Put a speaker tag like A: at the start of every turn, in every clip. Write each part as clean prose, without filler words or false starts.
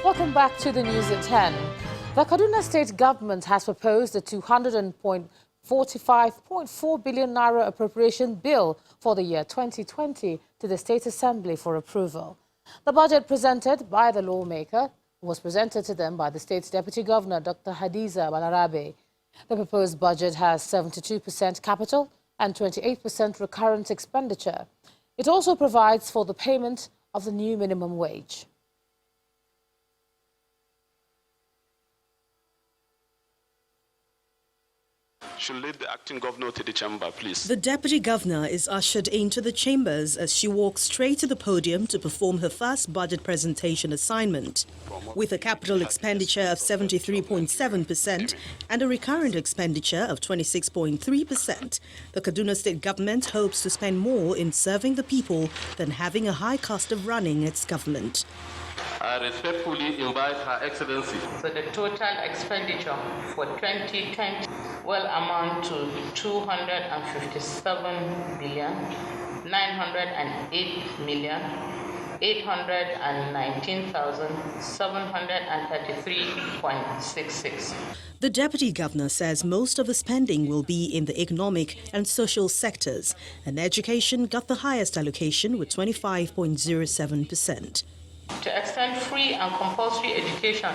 A: Welcome back to the news at 10. The Kaduna state government has proposed a 245.4 billion naira appropriation bill for the year 2020 to the State Assembly for approval. The budget presented by the lawmaker was presented to them by the state's Deputy Governor, Dr. Hadiza Balarabe. The proposed budget has 72% capital and 28% recurrent expenditure. It also provides for the payment of the new minimum wage.
B: Should lead the acting governor to the chamber, please.
C: The deputy governor is ushered into the chambers as she walks straight to the podium to perform her first budget presentation assignment. With a capital expenditure of 73.7% and a recurrent expenditure of 26.3%, the Kaduna state government hopes to spend more in serving the people than having a high cost of running its government.
D: I respectfully invite Her Excellency.
E: So the total expenditure for 2020 will amount to 257,908,819,733.66.
C: The deputy governor says most of the spending will be in the economic and social sectors, and education got the highest allocation with 25.07%.
E: To extend free and compulsory education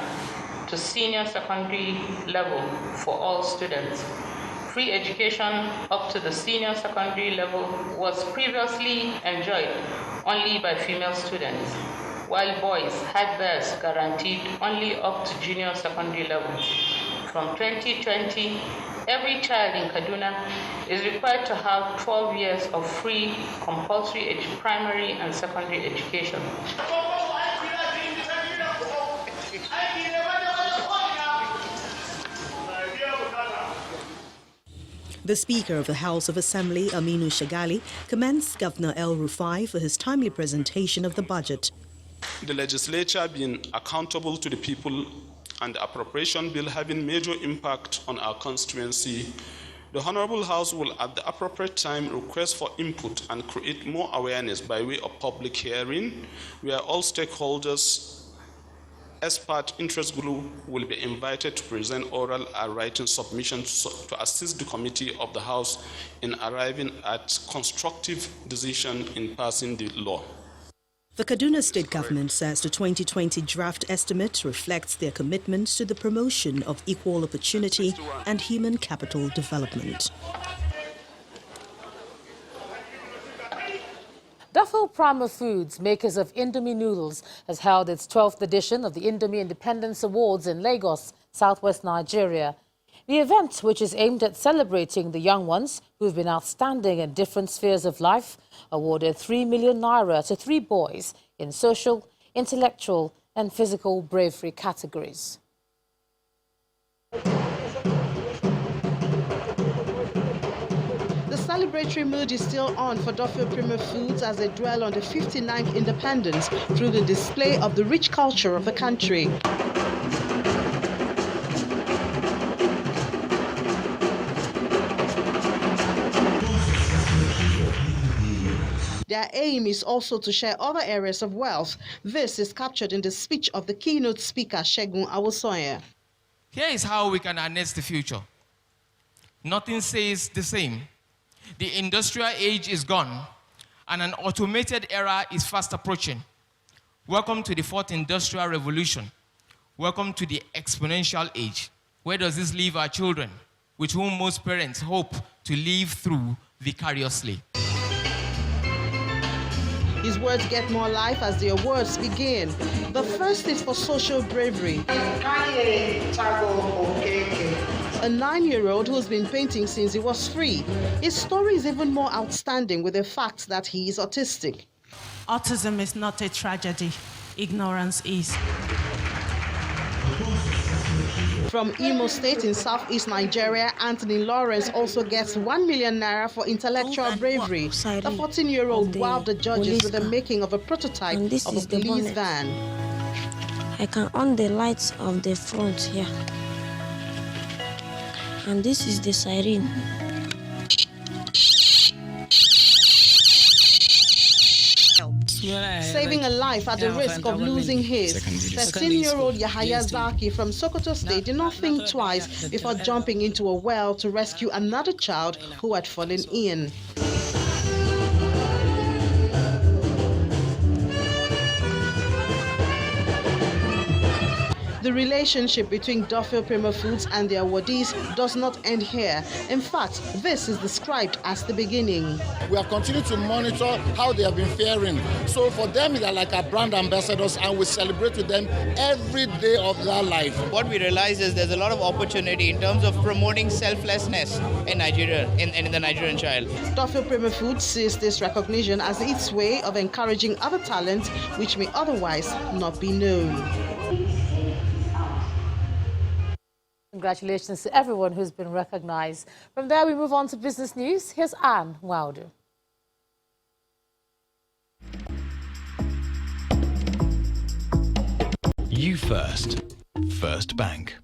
E: to senior secondary level for all students. Free education up to the senior secondary level was previously enjoyed only by female students, while boys had theirs guaranteed only up to junior secondary level. From 2020, every child in Kaduna is required to have 12 years of free compulsory primary and secondary education.
C: The Speaker of the House of Assembly, Aminu Shagali, commends Governor El Rufai for his timely presentation of the budget.
B: The legislature being accountable to the people and the appropriation bill having major impact on our constituency, the Honorable House will at the appropriate time request for input and create more awareness by way of public hearing, where all stakeholders, expert interest group will be invited to present oral and written submissions to assist the committee of the House in arriving at constructive decision in passing the law.
C: The Kaduna state government says the 2020 draft estimate reflects their commitments to the promotion of equal opportunity and human capital development.
A: Duffel Prima Foods, makers of Indomie noodles, has held its 12th edition of the Indomie Independence Awards in Lagos, southwest Nigeria. The event, which is aimed at celebrating the young ones who've been outstanding in different spheres of life, awarded 3 million naira to 3 boys in social, intellectual and physical bravery categories.
F: The celebratory mood is still on for Duffel Prima Foods as they dwell on the 59th independence through the display of the rich culture of the country. Their aim is also to share other areas of wealth. This is captured in the speech of the keynote speaker, Segun Awosoye.
G: Here is how we can harness the future. Nothing stays the same. The industrial age is gone, and an automated era is fast approaching. Welcome to the fourth industrial revolution. Welcome to the exponential age. Where does this leave our children, with whom most parents hope to live through vicariously?
F: His words get more life as the awards begin. The first is for social bravery. A 9-year-old who's been painting since he was 3. His story is even more outstanding with the fact that he is autistic.
H: Autism is not a tragedy. Ignorance is.
F: From Imo State in southeast Nigeria, Anthony Lawrence also gets 1 million naira for intellectual bravery. The 14-year-old wowed the judges with the making of a prototype of a police van.
I: I can on the lights of the front here. And this is the siren.
F: saving a life at the risk of losing his. 13-year-old Yahaya Zaki from Sokoto State did not think twice before jumping into a well to rescue another child who had fallen in. The relationship between Duffield Premier Foods and their awardees does not end here. In fact, this is described as the beginning.
J: We have continued to monitor how they have been faring. So for them, they are like our brand ambassadors, and we celebrate with them every day of their life.
K: What we realize is there's a lot of opportunity in terms of promoting selflessness in Nigeria, in the Nigerian child.
F: Duffield Premier Foods sees this recognition as its way of encouraging other talents which may otherwise not be known.
A: Congratulations to everyone who's been recognized. From there, we move on to business news. Here's Anne Wilder.
L: You First. First Bank.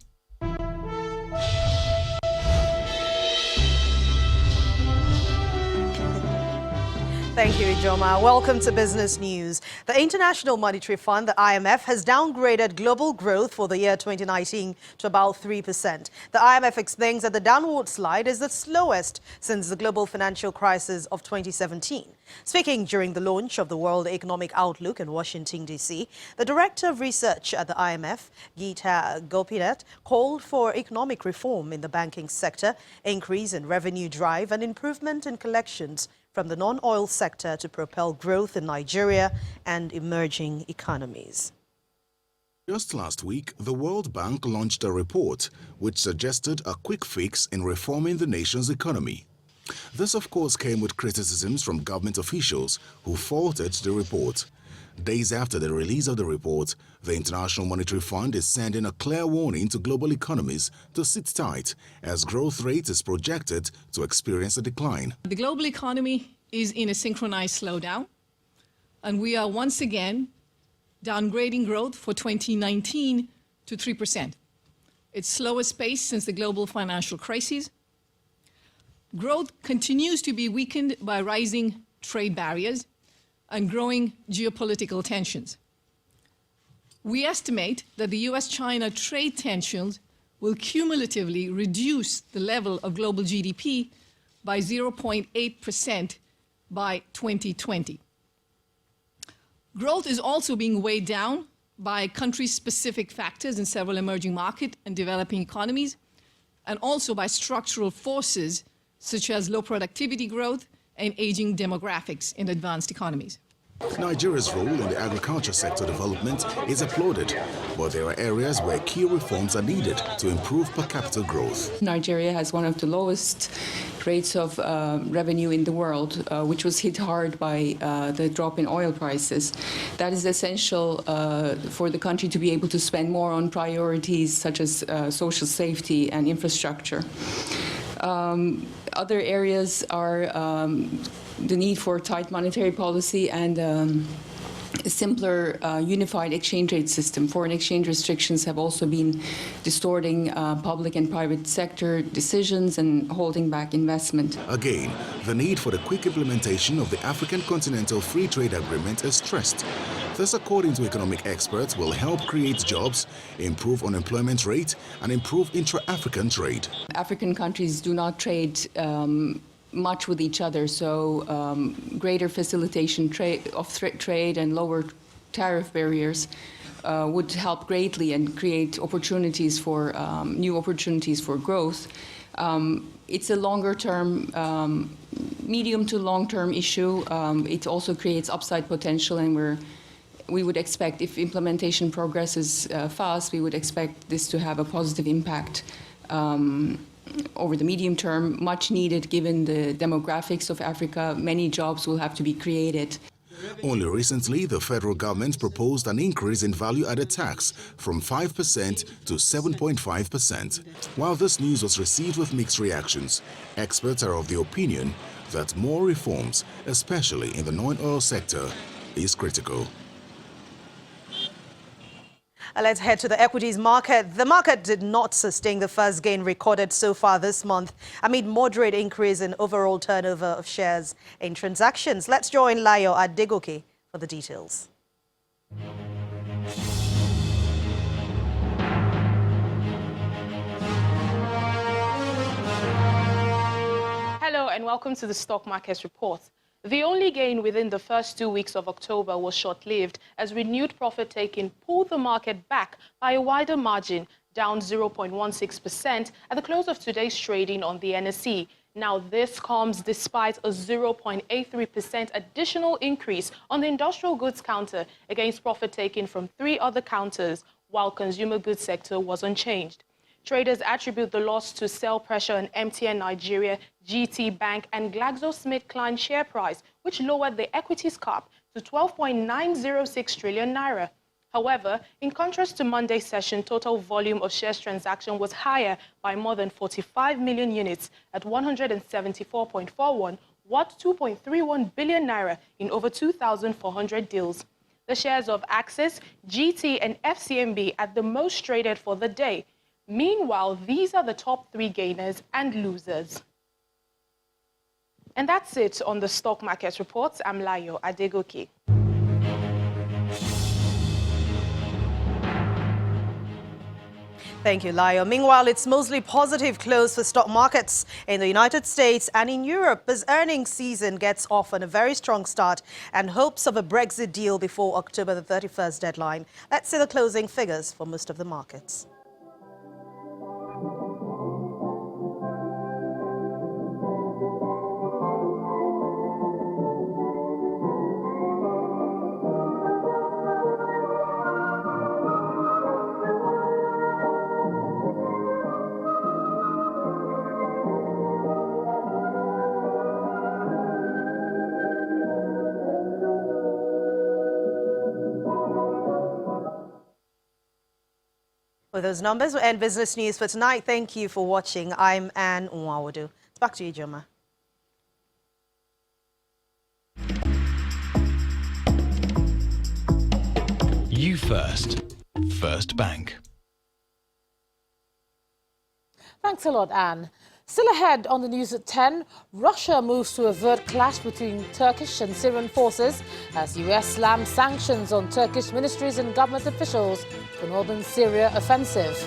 C: Thank you, Ijoma. Welcome to Business News. The International Monetary Fund, the IMF, has downgraded global growth for the year 2019 to about 3%. The IMF explains that the downward slide is the slowest since the global financial crisis of 2017. Speaking during the launch of the World Economic Outlook in Washington, D.C., the Director of Research at the IMF, Geeta Gopinath, called for economic reform in the banking sector, increase in revenue drive and improvement in collections from the non-oil sector to propel growth in Nigeria and emerging economies.
M: Just last week, the World Bank launched a report which suggested a quick fix in reforming the nation's economy. This, of course, came with criticisms from government officials who faulted the report. Days after the release of the report, the International Monetary Fund is sending a clear warning to global economies to sit tight as growth rate is projected to experience a decline.
N: The global economy is in a synchronized slowdown, and we are once again downgrading growth for 2019 to 3%. Its slowest pace since the global financial crisis. Growth continues to be weakened by rising trade barriers and growing geopolitical tensions. We estimate that the US-China trade tensions will cumulatively reduce the level of global GDP by 0.8% by 2020. Growth is also being weighed down by country-specific factors in several emerging market and developing economies, and also by structural forces such as low productivity growth and aging demographics in advanced economies.
M: Nigeria's role in the agriculture sector development is applauded, but there are areas where key reforms are needed to improve per capita growth.
O: Nigeria has one of the lowest rates of revenue in the world, which was hit hard by the drop in oil prices. That is essential for the country to be able to spend more on priorities such as social safety and infrastructure. Other areas are the need for tight monetary policy and a simpler unified exchange rate system. Foreign exchange restrictions have also been distorting public and private sector decisions and holding back investment.
M: Again, the need for the quick implementation of the African Continental Free Trade Agreement is stressed. This, according to economic experts, will help create jobs, improve unemployment rate, and improve intra-African trade.
O: African countries do not trade much with each other, so greater facilitation of trade and lower tariff barriers would help greatly and create opportunities for new opportunities for growth. It's a longer-term, medium to long-term issue. It also creates upside potential, and we would expect, if implementation progresses fast, we would expect this to have a positive impact over the medium term, much needed given the demographics of Africa. Many jobs will have to be created.
M: Only recently, the federal government proposed an increase in value-added tax from 5% to 7.5%. While this news was received with mixed reactions, experts are of the opinion that more reforms, especially in the non-oil sector, is critical.
C: Let's head to the equities market. The market did not sustain the first gain recorded so far this month amid moderate increase in overall turnover of shares in transactions. Let's join Layo Adegoke for
P: for the details.
Q: Hello and welcome to the Stock Markets Report. The only gain within the first 2 weeks of October was short-lived as renewed profit-taking pulled the market back by a wider margin, down 0.16% at the close of today's trading on the NSE. Now, this comes despite a 0.83% additional increase on the industrial goods counter against profit-taking from 3 other counters, while consumer goods sector was unchanged. Traders attribute the loss to sell pressure on MTN Nigeria, GT Bank and GlaxoSmithKline share price, which lowered the equities cap to 12.906 trillion naira. However, in contrast to Monday's session, total volume of shares transaction was higher by more than 45 million units at 174.41, worth 2.31 billion naira in over 2,400 deals. The shares of Axis, GT and FCMB at the most traded for the day. Meanwhile, these are the top 3 gainers and losers. And that's it on the Stock Markets Report. I'm Layo Adegoke.
P: Thank you, Layo. Meanwhile, it's mostly positive close for stock markets in the United States and in Europe as earnings season gets off on a very strong start and hopes of a Brexit deal before October the 31st deadline. Let's see the closing figures for most of the markets. With those numbers, we'll end business news for tonight. Thank you for watching. I'm Anne Nwawodu. It's back to you, Joma.
L: You first. First Bank.
A: Thanks a lot, Anne. Still ahead on the news at 10, Russia moves to avert clash between Turkish and Syrian forces as US slams sanctions on Turkish ministries and government officials for northern Syria offensive.